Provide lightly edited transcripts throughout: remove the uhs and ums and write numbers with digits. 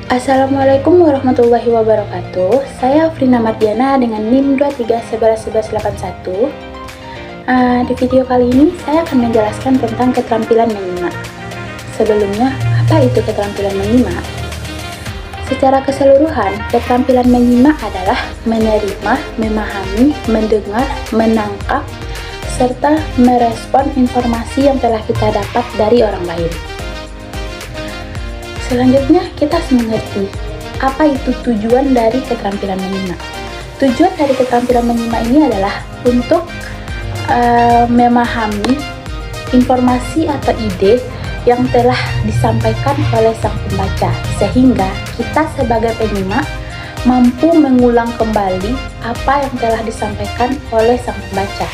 Assalamualaikum warahmatullahi wabarakatuh. Saya Afrina Mardiana dengan NIM 23111181. Di video kali ini saya akan menjelaskan tentang keterampilan menyimak. Sebelumnya, apa itu keterampilan menyimak? Secara keseluruhan, keterampilan menyimak adalah menerima, memahami, mendengar, menangkap, serta merespon informasi yang telah kita dapat dari orang lain. Selanjutnya, kita harus mengerti apa itu tujuan dari keterampilan menyimak. Tujuan dari keterampilan menyimak ini adalah untuk memahami informasi atau ide yang telah disampaikan oleh sang pembaca, sehingga kita sebagai penyimak mampu mengulang kembali apa yang telah disampaikan oleh sang pembaca.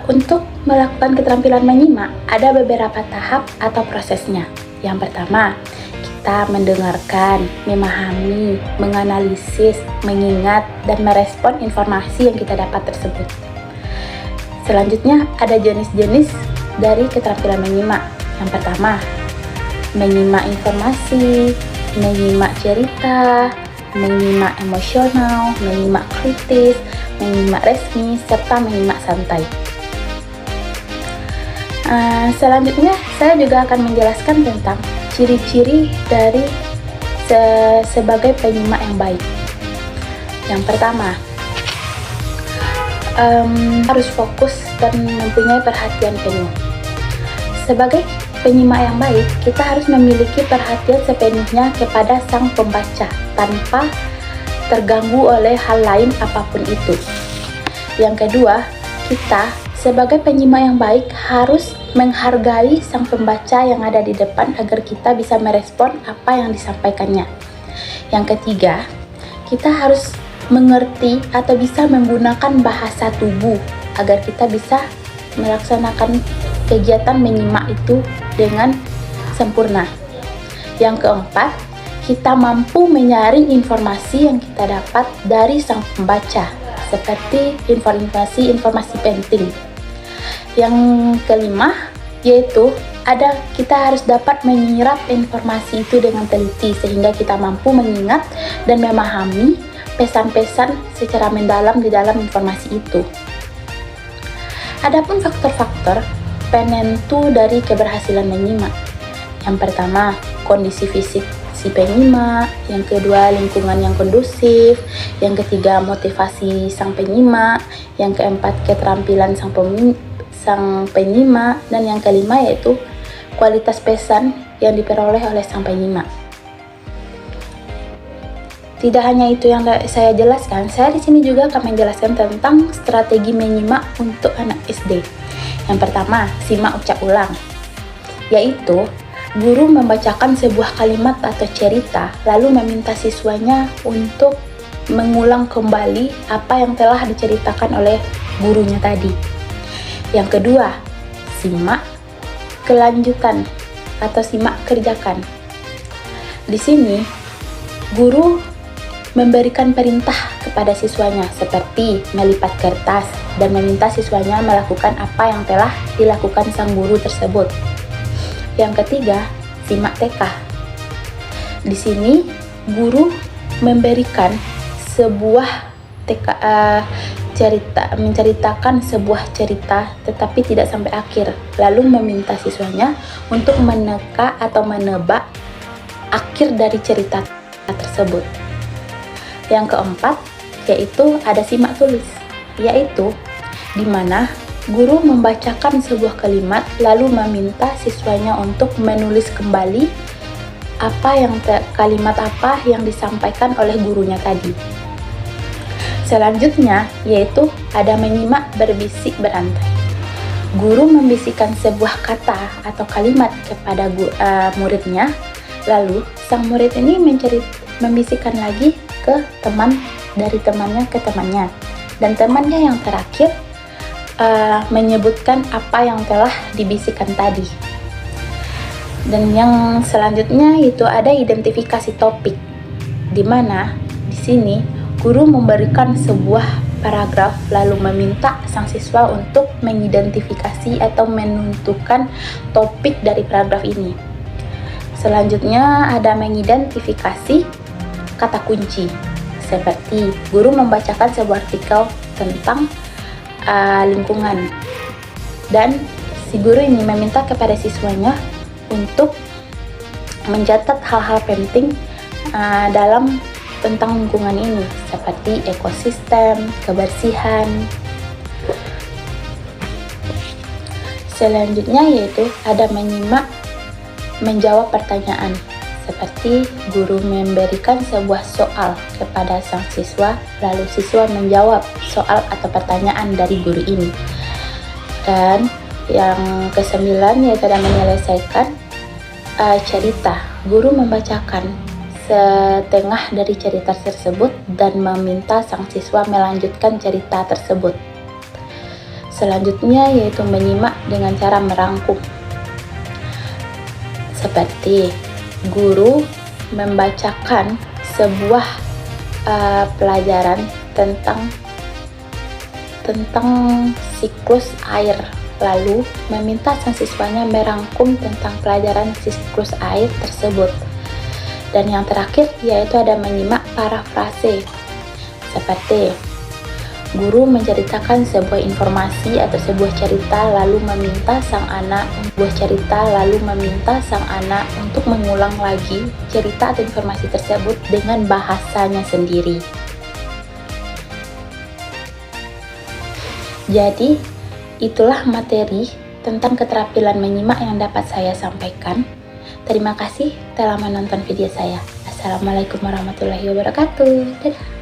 Untuk melakukan keterampilan menyimak, ada beberapa tahap atau prosesnya. Yang pertama, kita mendengarkan, memahami, menganalisis, mengingat, dan merespon informasi yang kita dapat tersebut. Selanjutnya, ada jenis-jenis dari keterampilan menyimak. Yang pertama, menyimak informasi, menyimak cerita, menyimak emosional, menyimak kritis, menyimak resmi, serta menyimak santai. Selanjutnya, saya juga akan menjelaskan tentang ciri-ciri dari sebagai penyimak yang baik. Yang pertama, harus fokus dan mempunyai perhatian penuh. Sebagai penyimak yang baik, kita harus memiliki perhatian sepenuhnya kepada sang pembaca tanpa terganggu oleh hal lain apapun itu. Yang kedua, kita sebagai penyimak yang baik harus menghargai sang pembaca yang ada di depan agar kita bisa merespon apa yang disampaikannya. Yang ketiga, kita harus mengerti atau bisa menggunakan bahasa tubuh agar kita bisa melaksanakan kegiatan menyimak itu dengan sempurna. Yang keempat, kita mampu menyaring informasi yang kita dapat dari sang pembaca, seperti informasi penting. Yang kelima, yaitu kita harus dapat menyerap informasi itu dengan teliti sehingga kita mampu mengingat dan memahami pesan-pesan secara mendalam di dalam informasi itu. Adapun faktor-faktor penentu dari keberhasilan menyimak. Yang pertama, kondisi fisik si penyimak, yang kedua lingkungan yang kondusif, yang ketiga motivasi sang penyimak, yang keempat keterampilan sang penyimak, dan yang kelima yaitu kualitas pesan yang diperoleh oleh sang penyimak. Tidak hanya itu yang saya jelaskan, saya di sini juga akan menjelaskan tentang strategi menyimak untuk anak SD. Yang pertama, simak ucap ulang, yaitu guru membacakan sebuah kalimat atau cerita, lalu meminta siswanya untuk mengulang kembali apa yang telah diceritakan oleh gurunya tadi. Yang kedua, simak kelanjutan atau simak kerjakan. Di sini, guru memberikan perintah kepada siswanya seperti melipat kertas dan meminta siswanya melakukan apa yang telah dilakukan sang guru tersebut. Yang ketiga, simak TK. Di sini, guru memberikan sebuah menceritakan sebuah cerita tetapi tidak sampai akhir, lalu meminta siswanya untuk meneka atau menebak akhir dari cerita tersebut. Yang keempat, yaitu ada simak tulis, yaitu di mana guru membacakan sebuah kalimat lalu meminta siswanya untuk menulis kembali kalimat apa yang disampaikan oleh gurunya tadi. Selanjutnya, yaitu ada menyimak berbisik berantai. Guru membisikkan sebuah kata atau kalimat kepada muridnya, lalu sang murid ini membisikkan lagi ke dari temannya ke temannya, dan temannya yang terakhir menyebutkan apa yang telah dibisikkan tadi. Dan yang selanjutnya itu ada identifikasi topik, di mana di sini guru memberikan sebuah paragraf lalu meminta sang siswa untuk mengidentifikasi atau menentukan topik dari paragraf ini. Selanjutnya ada mengidentifikasi kata kunci, seperti guru membacakan sebuah artikel tentang lingkungan, dan si guru ini meminta kepada siswanya untuk mencatat hal-hal penting dalam tentang lingkungan ini, seperti ekosistem, kebersihan. Selanjutnya yaitu ada menyimak, menjawab pertanyaan, seperti guru memberikan sebuah soal kepada sang siswa, lalu siswa menjawab soal atau pertanyaan dari guru ini. Dan yang ke-9 yaitu ada menyelesaikan cerita. Guru membacakan setengah dari cerita tersebut dan meminta sang siswa melanjutkan cerita tersebut. Selanjutnya yaitu menyimak dengan cara merangkum, seperti guru membacakan sebuah pelajaran tentang siklus air, lalu meminta sang siswanya merangkum tentang pelajaran siklus air tersebut. Dan yang terakhir yaitu ada menyimak parafrase, seperti guru menceritakan sebuah informasi atau sebuah cerita lalu meminta sang anak untuk mengulang lagi cerita atau informasi tersebut dengan bahasanya sendiri. Jadi, itulah materi tentang keterampilan menyimak yang dapat saya sampaikan. Terima kasih telah menonton video saya. Assalamualaikum warahmatullahi wabarakatuh. Dadah.